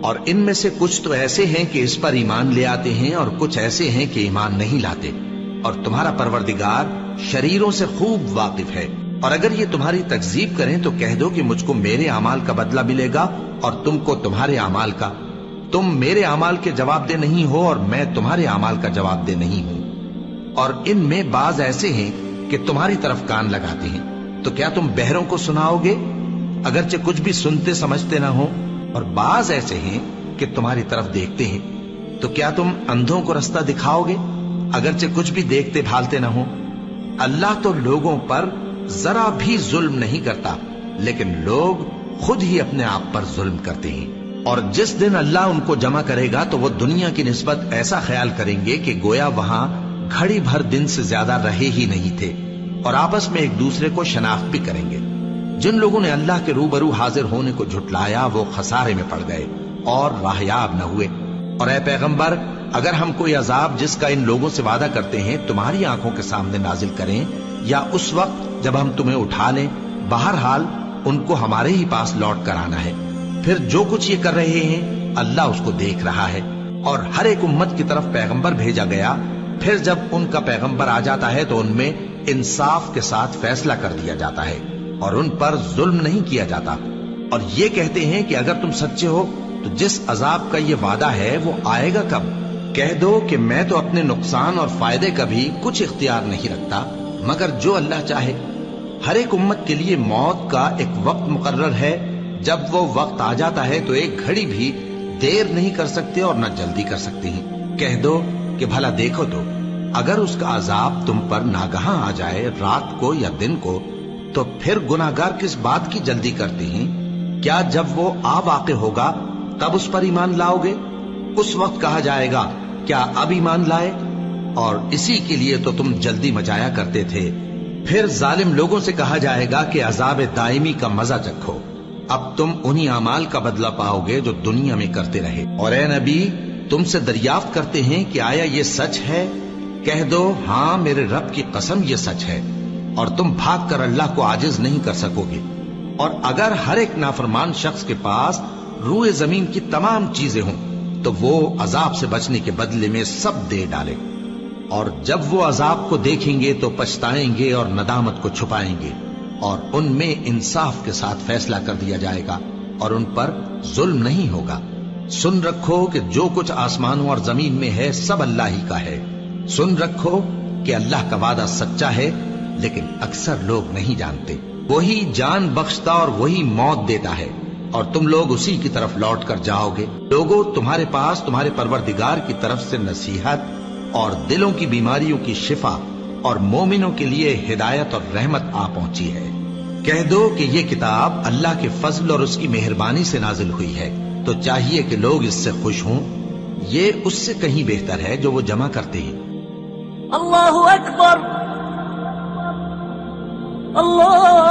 اور ان میں سے کچھ تو ایسے ہیں کہ اس پر ایمان لے آتے ہیں اور کچھ ایسے ہیں کہ ایمان نہیں لاتے، اور تمہارا پروردگار شریروں سے خوب واقف ہے۔ اور اگر یہ تمہاری تکذیب کریں تو کہہ دو کہ مجھ کو میرے اعمال کا بدلہ ملے گا اور تم کو تمہارے اعمال کا۔ تم میرے اعمال کے جواب دہ نہیں ہو اور میں تمہارے اعمال کا جواب دہ نہیں ہوں۔ اور ان میں بعض ایسے ہیں کہ تمہاری طرف کان لگاتے ہیں، تو کیا تم بہروں کو سناؤ گے اگرچہ کچھ بھی سنتے سمجھتے نہ ہو؟ اور بعض ایسے ہیں کہ تمہاری طرف دیکھتے ہیں، تو کیا تم اندھوں کو رستہ دکھاؤ گے اگرچہ کچھ بھی دیکھتے بھالتے نہ ہو؟ اللہ تو لوگوں پر ذرا بھی ظلم نہیں کرتا، لیکن لوگ خود ہی اپنے آپ پر ظلم کرتے ہیں۔ اور جس دن اللہ ان کو جمع کرے گا تو وہ دنیا کی نسبت ایسا خیال کریں گے کہ گویا وہاں گھڑی بھر دن سے زیادہ رہے ہی نہیں تھے، اور آپس میں ایک دوسرے کو شناخت بھی کریں گے۔ جن لوگوں نے اللہ کے روبرو حاضر ہونے کو جھٹلایا وہ خسارے میں پڑ گئے اور راہیاب نہ ہوئے۔ اور اے پیغمبر، اگر ہم کوئی عذاب جس کا ان لوگوں سے وعدہ کرتے ہیں تمہاری آنکھوں کے سامنے نازل کریں یا اس وقت جب ہم تمہیں اٹھا لیں، بہرحال ان کو ہمارے ہی پاس لوٹ کر آنا ہے۔ پھر جو کچھ یہ کر رہے ہیں اللہ اس کو دیکھ رہا ہے۔ اور ہر ایک امت کی طرف پیغمبر بھیجا گیا، پھر جب ان کا پیغمبر آ جاتا ہے تو ان میں انصاف کے ساتھ فیصلہ کر دیا جاتا ہے اور ان پر ظلم نہیں کیا جاتا۔ اور یہ کہتے ہیں کہ اگر تم سچے ہو تو جس عذاب کا یہ وعدہ ہے وہ آئے گا کب؟ کہہ دو کہ میں تو اپنے نقصان اور فائدے کا بھی کچھ اختیار نہیں رکھتا مگر جو اللہ چاہے۔ ہر ایک امت کے لیے موت کا ایک وقت مقرر ہے، جب وہ وقت آ جاتا ہے تو ایک گھڑی بھی دیر نہیں کر سکتے اور نہ جلدی کر سکتے ہیں۔ کہہ دو کہ بھلا دیکھو تو اگر اس کا عذاب تم پر ناگہاں آ جائے رات کو یا دن کو تو پھر گناہگار کس بات کی جلدی کرتے ہیں؟ کیا جب وہ آ واقع ہوگا تب اس پر ایمان لاؤ گے؟ اس وقت کہا جائے گا کیا اب ایمان لائے؟ اور اسی کے لیے تو تم جلدی مچایا کرتے تھے۔ پھر ظالم لوگوں سے کہا جائے گا کہ عذاب دائمی کا مزہ چکھو، اب تم انہی اعمال کا بدلہ پاؤ گے جو دنیا میں کرتے رہے۔ اور اے نبی، تم سے دریافت کرتے ہیں کہ آیا یہ سچ ہے؟ کہہ دو ہاں میرے رب کی قسم یہ سچ ہے، اور تم بھاگ کر اللہ کو عاجز نہیں کر سکو گے۔ اور اگر ہر ایک نافرمان شخص کے پاس روئے زمین کی تمام چیزیں ہوں تو وہ عذاب سے بچنے کے بدلے میں سب دے ڈالے، اور جب وہ عذاب کو دیکھیں گے تو پچھتائیں گے اور ندامت کو چھپائیں گے، اور ان میں انصاف کے ساتھ فیصلہ کر دیا جائے گا اور ان پر ظلم نہیں ہوگا۔ سن رکھو کہ جو کچھ آسمانوں اور زمین میں ہے سب اللہ ہی کا ہے۔ سن رکھو کہ اللہ کا وعدہ سچا ہے، لیکن اکثر لوگ نہیں جانتے۔ وہی جان بخشتا اور وہی موت دیتا ہے، اور تم لوگ اسی کی طرف لوٹ کر جاؤ گے۔ لوگوں، تمہارے پاس تمہارے پروردگار کی طرف سے نصیحت اور دلوں کی بیماریوں کی شفا اور مومنوں کے لیے ہدایت اور رحمت آ پہنچی ہے۔ کہہ دو کہ یہ کتاب اللہ کے فضل اور اس کی مہربانی سے نازل ہوئی ہے، تو چاہیے کہ لوگ اس سے خوش ہوں۔ یہ اس سے کہیں بہتر ہے جو وہ جمع کرتے ہیں۔ اللہ اکبر، اللہ